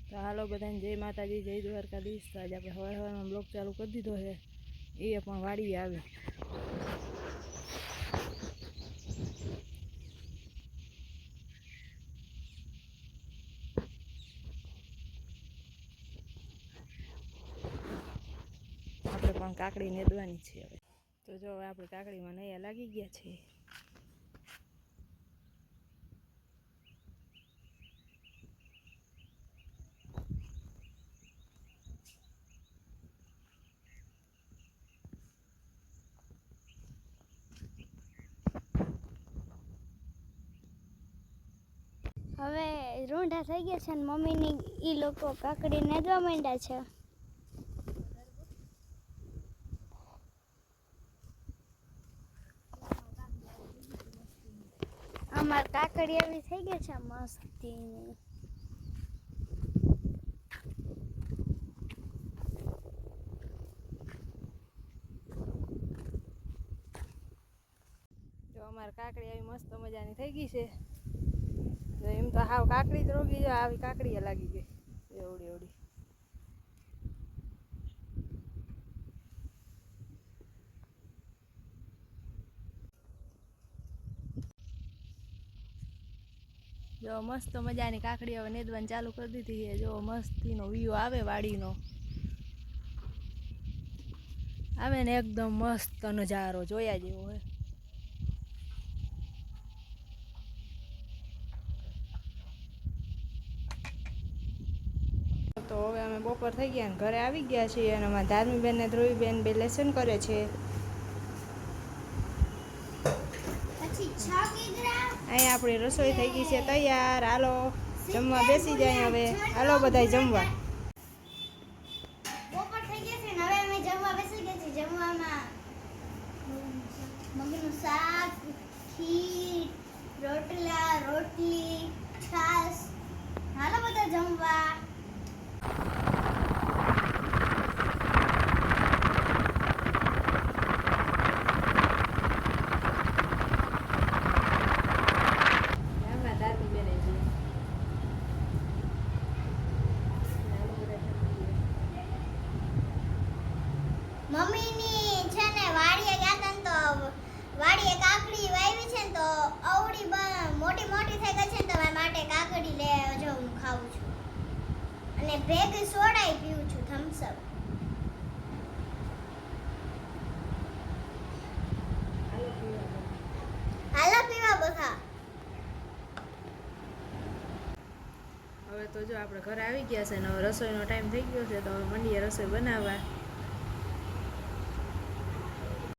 તો હાલો બધાને જય માતાજી, જય દ્વારકાધીશ। તો આજે આપણે સવારમાં બ્લોગ ચાલુ કરી દીધો છે, એ પણ વાડી આવે। આપણે પણ કાકડી નેદવાની છે હવે। તો જો હવે આપણે કાકડીમાં નૈયા લાગી ગયા છે। હવે રૂંઢા થઈ ગયા છે ને મમ્મીની ઈ લોકો કાકડી નેદવા માંડ્યા છે। અમાર કાકડી એવી થઈ ગઈ છે મસ્તીની। જો અમારે કાકડી આવી મસ્ત મજાની થઈ ગઈ છે। જો એમ તો હાવ કાકડી જ રોગી જાય, આવી કાકડી લાગી ગઈ એવડી એવડી। જો મસ્ત મજાની કાકડી હવે નેદવાની ચાલુ કરી દીધી છે। જો મસ્તીનો વ્યૂ આવે વાડીનો, આવે ને એકદમ મસ્ત નજારો જોયા જેવો હોય। તો હવે અમે બપોર થઈ ગયા ને ઘરે આવી ગયા છીએ, અને અમારા ધાર્મીબેન ને ધ્રુવીબેન બે લેસન કરે છે। અહીંયા આપણી રસોઈ થઈ ગઈ છે તૈયાર। હાલો જમવા બેસી જાય હવે, હાલો બધાય જમવા। બપોર થઈ ગયા છે ને હવે અમે જમવા બેસી ગયા છીએ। જમવામાં મગનું શાક, ખીર, રોટલા, રોટલી, છાશ। હાલો બધા જમવા। મમ્મીની છે ને વાડીએ ગયા તા ને તો વાડીએ કાકડી વાવી છે ને તો અવડી મોટી મોટી થઈ ગઈ છે ને તો મારા માટે કાકડી લે જો હું ખાઉં છું, અને ભેગી સોડાઈ પીઉં છું થમ્સ અપ। હાલો પીવા બધા। હવે તો જો આપણે ઘરે આવી ગયા છે ને હવે રસોઈનો ટાઈમ થઈ ગયો છે, તો હવે મંડીએ રસોઈ બનાવવા।